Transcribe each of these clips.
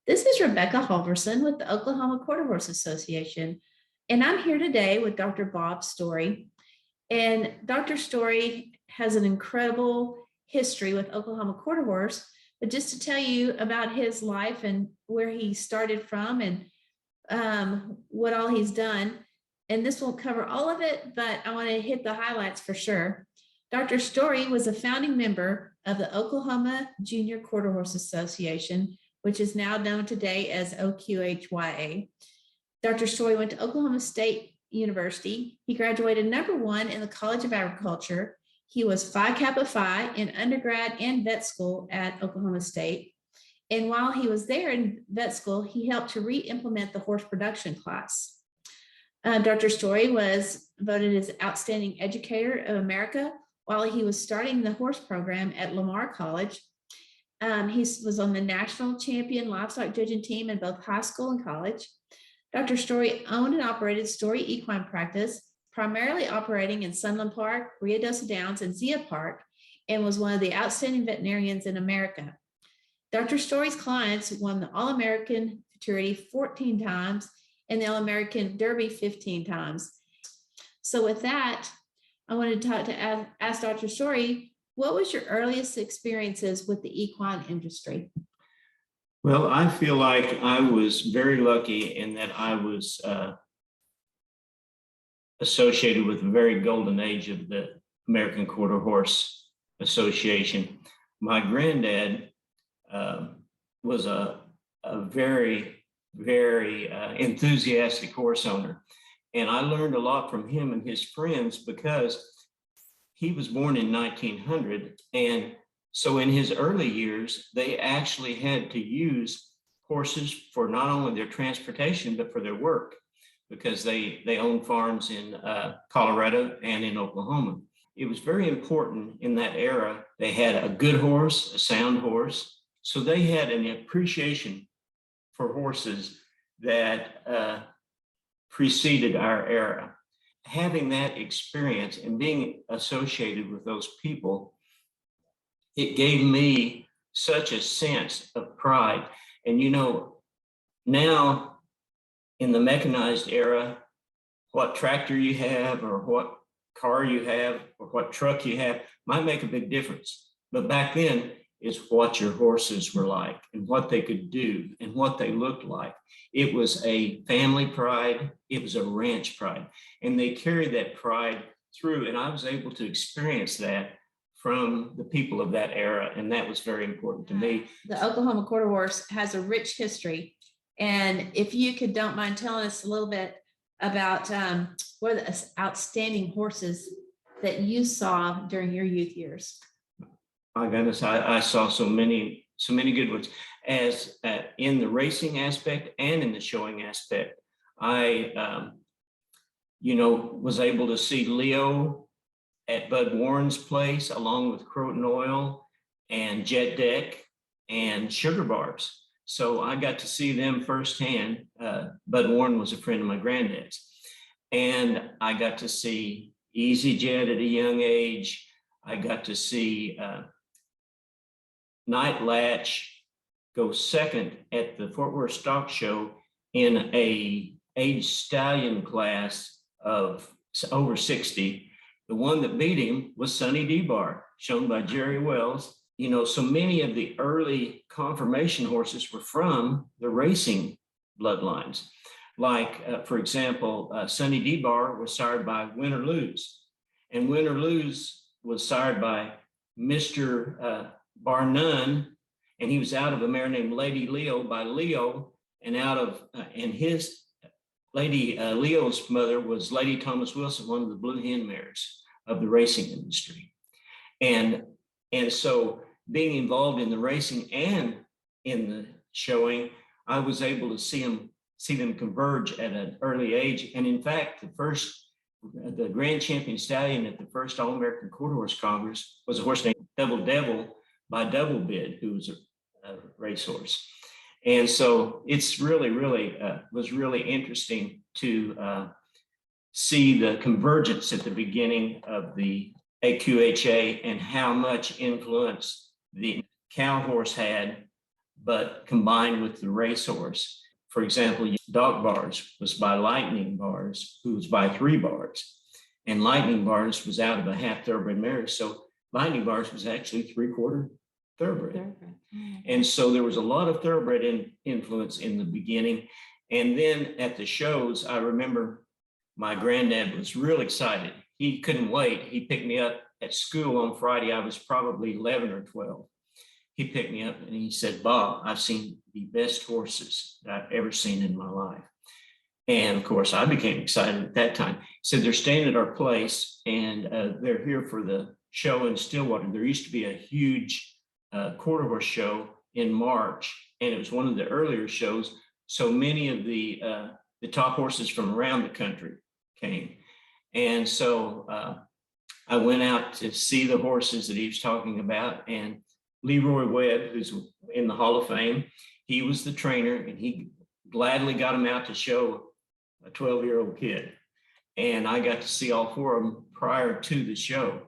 This is Rebecca Halvorson with the Oklahoma Quarter Horse Association, and I'm here today with Dr. Bob Story. And Dr. Story has an incredible history with Oklahoma Quarter Horse, but just to tell you about his life and where he started from and what all he's done, and this won't cover all of it, but I want to hit the highlights for sure. Dr. Story was a founding member of the Oklahoma Junior Quarter Horse Association, which is now known today as OQHA. Dr. Story went to Oklahoma State University. He graduated #1 in the College of Agriculture. He was Phi Kappa Phi in undergrad and vet school at Oklahoma State. And while he was there in vet school, he helped to re-implement the horse production class. Dr. Story was voted as Outstanding Educator of America while he was starting the horse program at Lamar College. He was on the national champion livestock judging team in both high school and college. Dr. Story owned and operated Story Equine Practice, primarily operating in Sunland Park, Ruidoso Downs, and Zia Park, and was one of the outstanding veterinarians in America. Dr. Story's clients won the All-American Futurity 14 times and the All-American Derby 15 times. So with that, I wanted to ask Dr. Story, what was your earliest experiences with the equine industry? Well, I feel like I was very lucky in that I was associated with the very golden age of the American Quarter Horse Association. My granddad was a very, very enthusiastic horse owner. And I learned a lot from him and his friends because he was born in 1900. And so in his early years, they actually had to use horses for not only their transportation, but for their work, because they owned farms in Colorado and in Oklahoma. It was very important in that era. They had a good horse, a sound horse. So they had an appreciation for horses that preceded our era. Having that experience and being associated with those people, it gave me such a sense of pride. And you know, now in the mechanized era, what tractor you have or what car you have or what truck you have might make a big difference. But back then, is what your horses were like and what they could do and what they looked like. It was a family pride. It was a ranch pride. And they carried that pride through. And I was able to experience that from the people of that era. And that was very important to me. The Oklahoma Quarter Horse has a rich history. And if you don't mind telling us a little bit about what are the outstanding horses that you saw during your youth years? My goodness, I saw so many good ones. As in the racing aspect and in the showing aspect, I, was able to see Leo at Bud Warren's place, along with Croton Oil and Jet Deck and Sugar Barbs. So I got to see them firsthand. Bud Warren was a friend of my granddad's. And I got to see Easy Jet at a young age. I got to see Night Latch go second at the Fort Worth Stock Show in a age stallion class of over 60. The one that beat him was Sonny D.V.M, shown by Jerry Wells. You know, so many of the early conformation horses were from the racing bloodlines. Like, for example, Sonny D.V.M was sired by Win or Lose, and Win or Lose was sired by Mr. Bar None, and he was out of a mare named Lady Leo by Leo, and and his Lady Leo's mother was Lady Thomas Wilson, one of the blue hen mares of the racing industry. And so being involved in the racing and in the showing, I was able to see them converge at an early age. And in fact, the grand champion stallion at the first All-American Quarter Horse Congress was a horse named Double Devil by Double Bid, who was a racehorse. And so it's really was really interesting to see the convergence at the beginning of the AQHA and how much influence the cow horse had but combined with the racehorse. For example, Dog Bars was by Lightning Bars, who was by 3 Bars. And Lightning Bars was out of a half thoroughbred mare. So Lightning Bars was actually 3/4 thoroughbred. And so there was a lot of thoroughbred influence in the beginning. And then at the shows, I remember my granddad was real excited. He couldn't wait. He picked me up at school on Friday. I was probably 11 or 12. He picked me up and he said, "Bob, I've seen the best horses that I've ever seen in my life." And of course, I became excited at that time. He said, "They're staying at our place and they're here for the show in Stillwater." There used to be a huge quarter horse show in March, and it was one of the earlier shows. So many of the top horses from around the country came. And so I went out to see the horses that he was talking about, and Leroy Webb, who's in the Hall of Fame, he was the trainer, and he gladly got him out to show a 12-year-old kid. And I got to see all 4 of them prior to the show.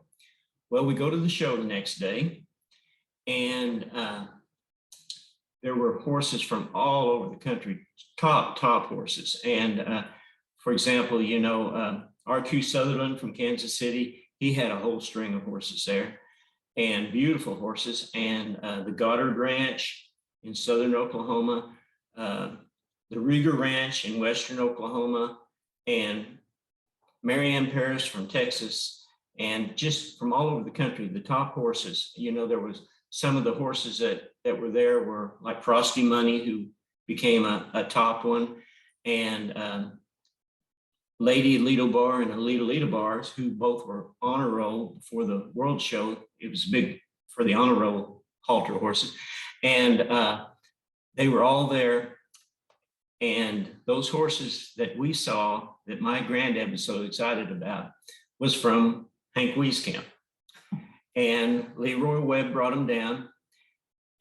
Well, we go to the show the next day, and there were horses from all over the country, top horses. And for example, R.Q. Sutherland from Kansas City, he had a whole string of horses there, and beautiful horses. And the Goddard Ranch in southern Oklahoma, the Rieger Ranch in western Oklahoma, and Marianne Paris from Texas, and just from all over the country, the top horses. There was some of the horses that were there were like Frosty Money, who became a top one, and Lady Alito Bar and Alita Bars, who both were honor roll for the World Show. It was big for the honor roll halter horses. And they were all there. And those horses that we saw, that my granddad was so excited about, was from Hank Wieskamp. And Leroy Webb brought them down,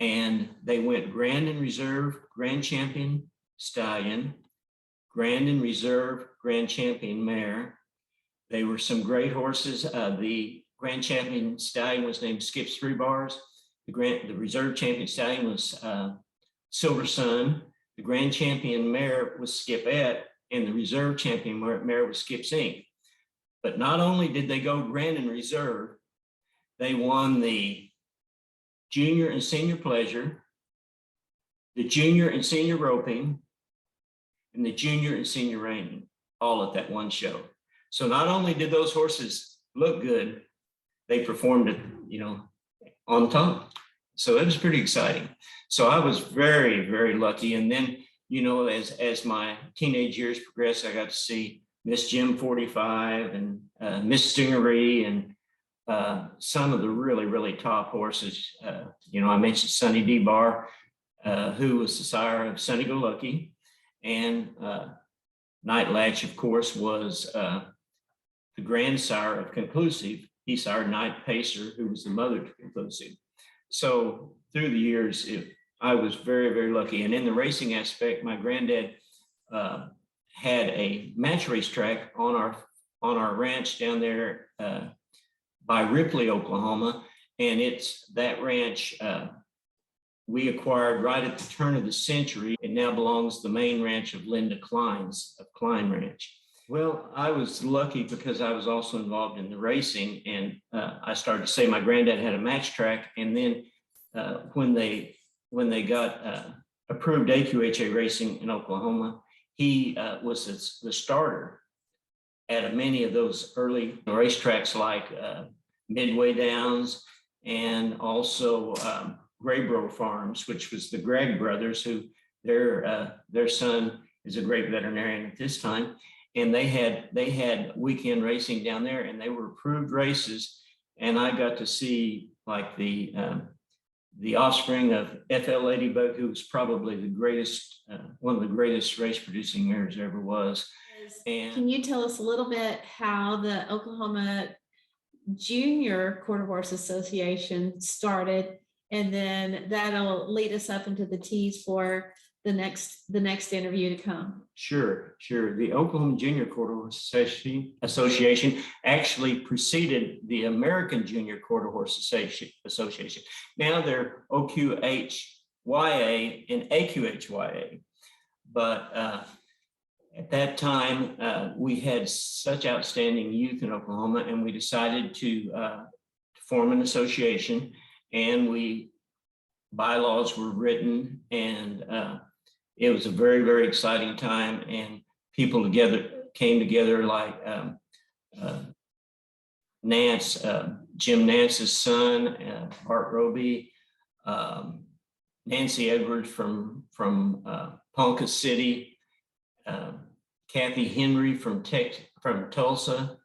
and they went Grand and Reserve, Grand Champion Stallion, Grand and Reserve, Grand Champion Mare. They were some great horses. The Grand Champion Stallion was named Skip's 3 Bars. The Reserve Champion Stallion was Silver Sun. The Grand Champion Mare was Skipette, and the Reserve Champion Mare was Skip's Inc. But not only did they go Grand and Reserve, they won the Junior and Senior Pleasure, the Junior and Senior Roping, and the Junior and Senior Reining, all at that one show. So not only did those horses look good, they performed it, on top. So it was pretty exciting. So I was very, very lucky. And then, as my teenage years progressed, I got to see Miss Jim 45 and Miss Stingery and some of the really, really top horses. I mentioned Sonny D. Bar, who was the sire of Sonny Go Lucky. And Night Latch, of course, was the grandsire of Conclusive. He sired Night Pacer, who was the mother to Conclusive. So through the years, I was very, very lucky. And in the racing aspect, my granddad had a match racetrack on our ranch down there by Ripley, Oklahoma. And it's that ranch we acquired right at the turn of the century. It now belongs to the main ranch of Linda Klein's, of Klein Ranch. Well, I was lucky because I was also involved in the racing, and I started to say my granddad had a match track. And then when they got approved AQHA racing in Oklahoma, he was the starter at many of those early racetracks like Midway Downs, and also Graybro Farms, which was the Gregg brothers, who their son is a great veterinarian at this time. And they had weekend racing down there, and they were approved races. And I got to see like the offspring of FL Ladybug, who was probably the greatest, one of the greatest race producing mares there ever was. And can you tell us a little bit how the Oklahoma Junior Quarter Horse Association started, and then that'll lead us up into the tease for the next interview to come? Sure. The Oklahoma Junior Quarter Horse Association actually preceded the American Junior Quarter Horse Association. Now they're OQHA YA and AQHYA. But at that time, we had such outstanding youth in Oklahoma, and we decided to form an association, and bylaws were written, and it was a very, very exciting time, and people came together like Nance, Jim Nance's son, Art Roby, Nancy Edwards from Ponca City, Kathy Henry from Tulsa,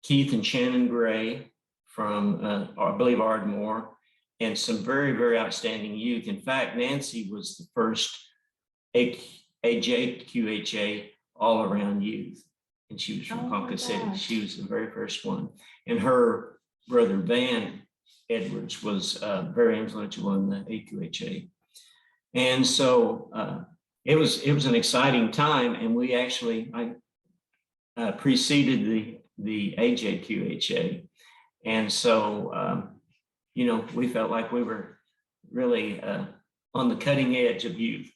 Keith and Shannon Gray from, I believe, Ardmore, and some very, very outstanding youth. In fact, Nancy was the first AQHA all-around youth, and she was from Ponca City. She was the very first one. And her brother, Van Edwards, was very influential in the AQHA. And so it was an exciting time, and we actually preceded the AJQHA. And so, we felt like we were really on the cutting edge of youth.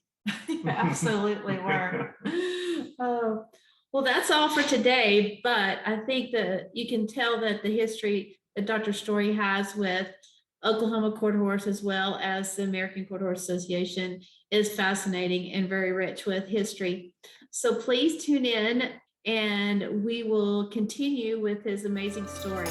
You absolutely were. Oh, well, that's all for today, but I think that you can tell that the history that Dr. Story has with Oklahoma Quarter Horse as well as the American Quarter Horse Association is fascinating and very rich with history. So please tune in, and we will continue with his amazing story.